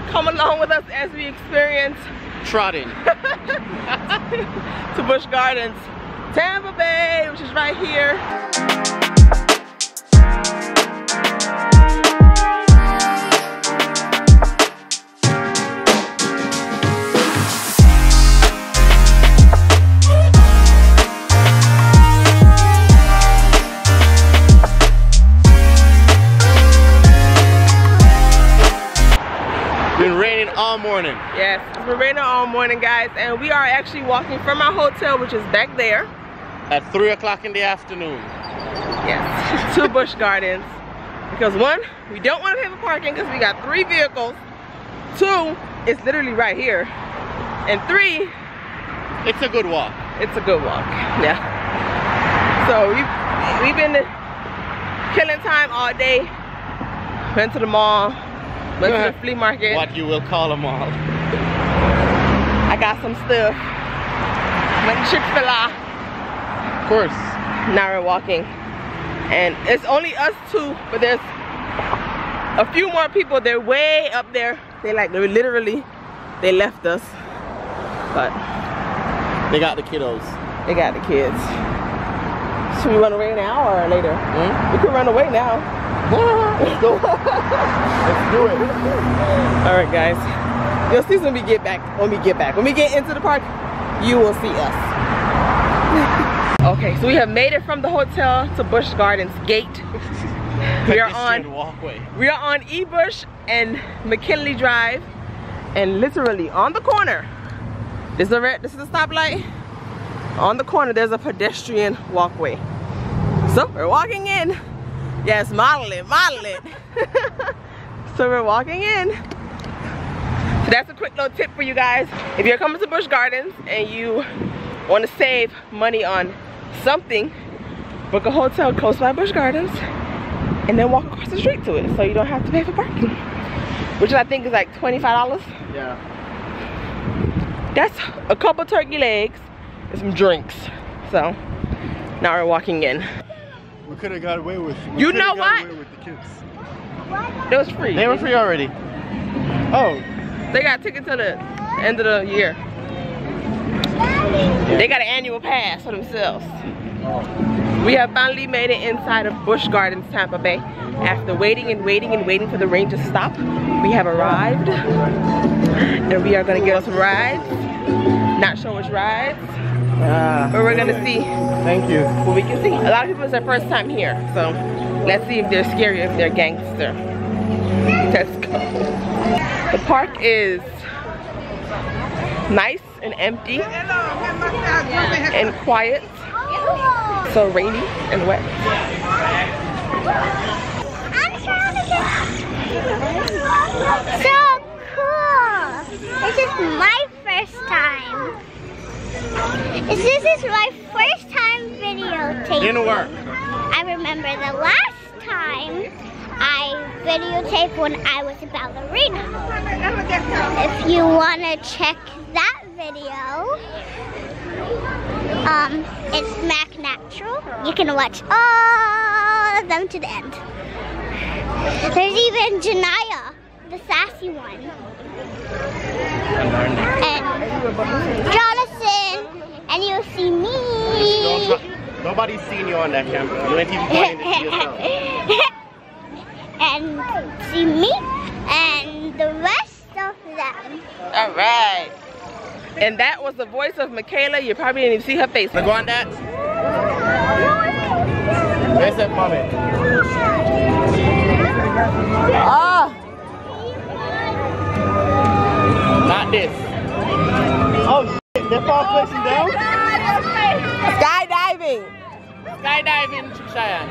come along with us as we experience trotting to Busch Gardens, Tampa Bay, which is right here. Been raining all morning. Yes, it's been raining all morning, guys, and we are actually walking from our hotel, which is back there. At 3 o'clock in the afternoon. Yes, to Busch Gardens. Because one, we don't want to pay for parking because we got 3 vehicles. 2, it's literally right here. And 3, it's a good walk. It's a good walk, yeah. So we've been killing time all day. Went to the mall. Went to the flea market. What you will call a mall. I got some stuff. Went to Chick-fil-A. Of course. Now we're walking. And it's only us 2, but there's a few more people. They're way up there. They literally, they left us. But they got the kiddos. They got the kids. Should we run away now or later? We could run away now. Let's go. Let's do it. All right, guys. You'll see when we get back. When we get into the park, you will see us. Okay, so we have made it from the hotel to Busch Gardens gate. We are on E. Busch and McKinley Drive, and literally on the corner. This is the stoplight. On the corner, there's a pedestrian walkway. So we're walking in. Yes, model it. So we're walking in. So that's a quick little tip for you guys. If you're coming to Busch Gardens and you want to save money on something, book a hotel close by Busch Gardens and then walk across the street to it so you don't have to pay for parking. Which I think is like $25. Yeah. That's a couple turkey legs and some drinks. So now we're walking in. We could have got away with it. You know what? Away with the kids. It was free. They were free already. Oh, they got tickets to the end of the year. They got an annual pass for themselves. We have finally made it inside of Busch Gardens, Tampa Bay. After waiting and waiting and waiting for the rain to stop, we have arrived. And we are gonna get on some rides. Not sure which rides. But we're gonna see. Thank you. What we can see. A lot of people, it's their first time here. So let's see if they're scary, if they're gangster. Let's go. The park is nice and empty and quiet. So rainy and wet. So cool. This is my first time. This is my first time videotaping. Didn't work. I remember the last time I videotaped when I was a ballerina. If you want to check that video, it's Mac Natural. You can watch all of them to the end. There's even Janaya, the sassy one. And Jonathan, and you'll see me. Nobody's seen you on that camera. You ain't even pointing it to yourself. And see me and the rest of them. All right. And that was the voice of Michaela. You probably didn't even see her face. Wanna go on that? Where's that moment? Ah. Not this. Oh shit, they're all placing down? Skydiving. Skydiving, Cheyenne.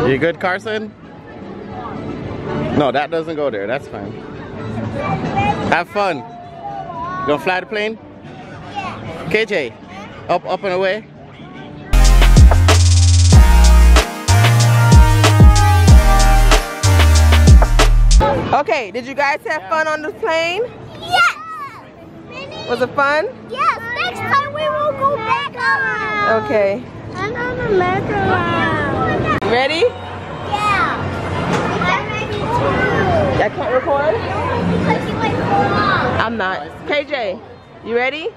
You good, Carson? No, that doesn't go there. That's fine. Have fun. You gonna fly the plane? Yeah. KJ, up and away. Okay, did you guys have fun on the plane? Yes! Was it fun? Yes, next time we will go back around. Okay. Another back around. Ready? Yeah. I'm ready too. I can't record? Because you went so long. I'm not. KJ, you ready?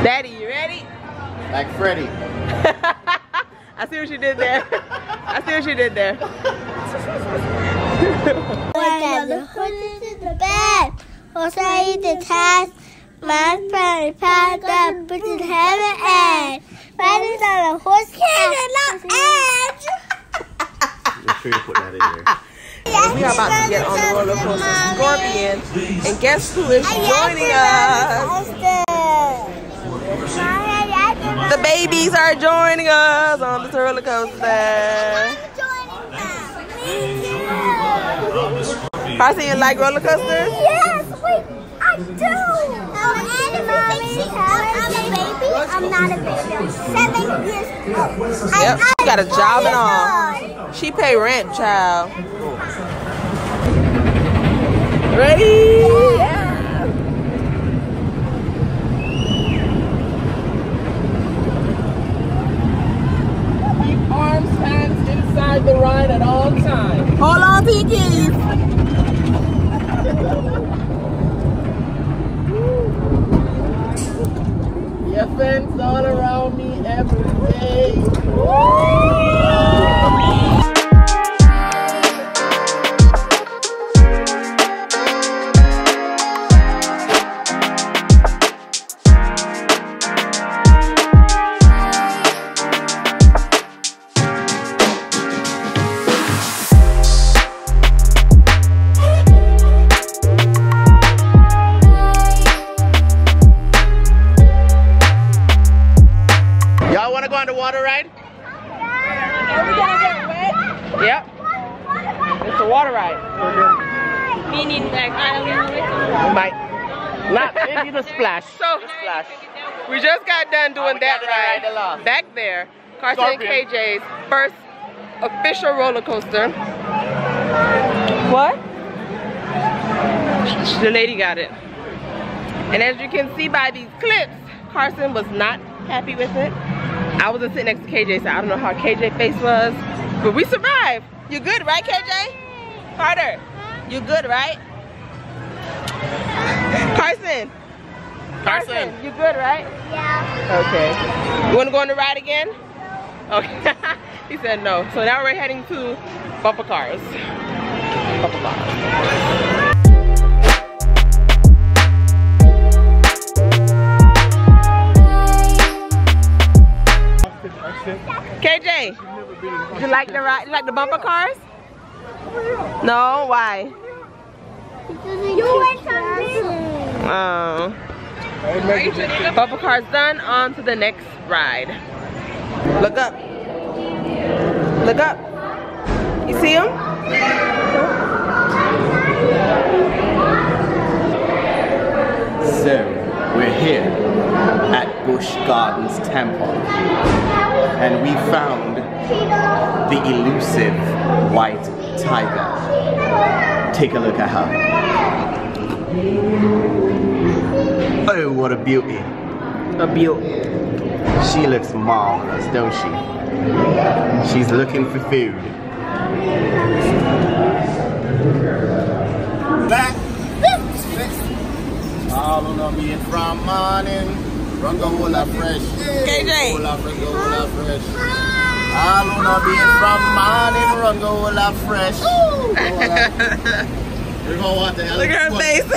Daddy, you ready? Like Freddy. I see what you did there. I see what you did there. The horses in the bed. Horse I eat the task. My friend packed up, but it haven't edge. Riding on a horse cannon, not edge. Make sure you put that in there. We are about to get on the roller coaster Scorpion, and guess who is joining us? The babies are joining us on this roller coaster. Carson, you like roller coasters? Yes, wait, I do. I'm a baby. I'm not a baby. I'm 7 years old. Yep, she got a job and all. She pay rent, child. Ready? Yeah. Keep arms, hands inside the ride at all times. Hold on, pinkies. Your fence all around me every day. Y'all want to go on the water ride? Yep. It's a water ride. We need like We might. Not maybe the splash. So, we just got done doing that ride back there. Carson and Scorpion. KJ's first official roller coaster. What? The lady got it. And as you can see by these clips, Carson was not happy with it. I wasn't sitting next to KJ, so I don't know how KJ's face was. But we survived. You good, right, KJ? Carter, you good, right? Carson, you good, right? Yeah. Okay. You want to go on the ride again? Okay. He said no. So now we're heading to bumper cars. Bumper cars. KJ, did you like the ride? You like the bumper cars? No, why? You went to me. Oh. Bumper cars done. On to the next ride. Look up. Look up. You see him? So, we're here at Busch Gardens Temple, and we found the elusive white tiger. Take a look at her. Oh, what a beauty. A beauty. She looks marvelous, don't she? She's looking for food. Back. All on me from morning. Run go all fresh. KJ. All fresh. All on me from morning. Run go all fresh. We're gonna want that. Look at her face.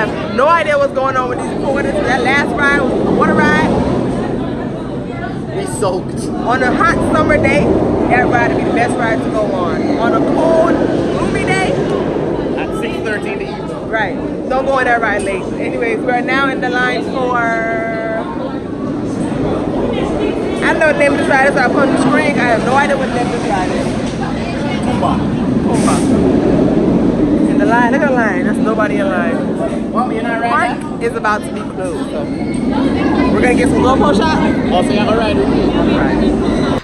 have no idea what's going on with these porters. That last ride was a water ride. We soaked. On a hot summer day, that ride would be the best ride to go on. On a cold, gloomy day, At 6:13 in the evening. right, don't go on that ride late. Anyways, we're now in the line for, I don't know what the name of this ride is, so I put on the screen. I have no idea what the name of this ride is. Kumba. In the line, look at the line, there's nobody in line. Well, you're not right now? Park is about to be closed, so we're gonna get some GoPro shots. Oh, so you're alright with me? Alright.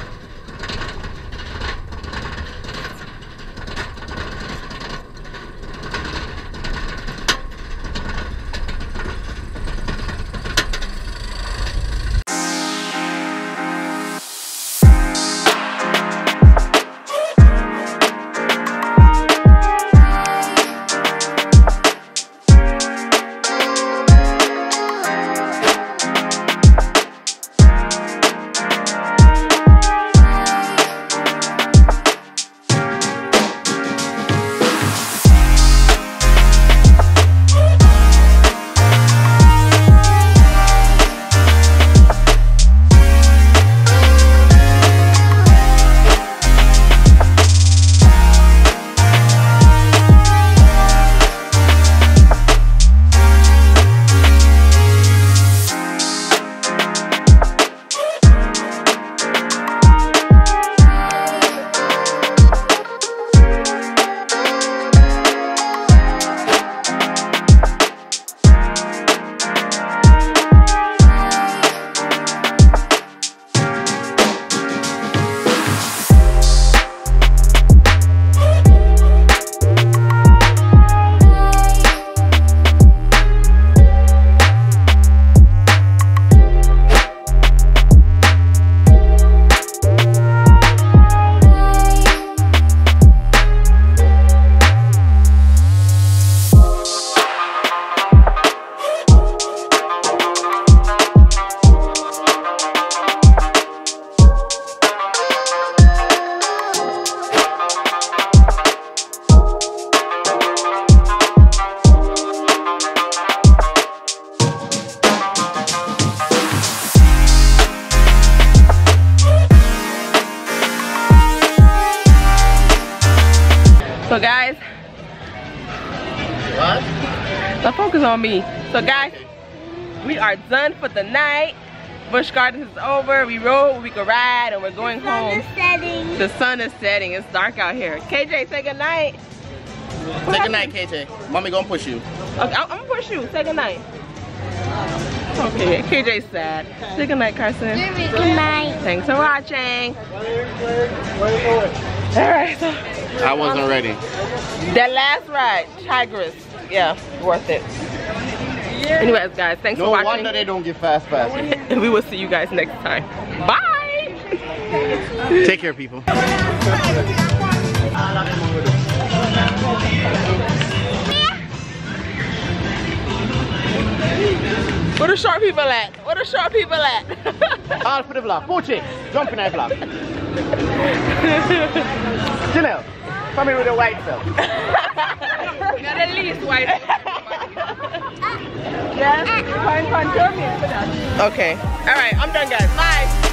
So guys, What? don't focus on me. So guys, we are done for the night. Busch Gardens is over. We rode, we could ride, and we're going home. The sun is setting. It's dark out here. KJ, say good night. Say good night, KJ. Mommy gonna push you. Okay, I'm gonna push you. Say good night. Okay, KJ's sad. Say good night, Carson. Good night. Thanks for watching. Alright, so I wasn't ready. that last ride, Tigress. Yeah, worth it. Anyways, guys, thanks for No watching. wonder they don't get fast pass. And we will see you guys next time. Bye! Take care, people. Where the short people at? Where the short people at? All for the vlog. Push it. Jump in that vlog. Janelle, come here with a white self. Not at least white. Yes, find me for that. Okay. Alright, I'm done, guys. Bye.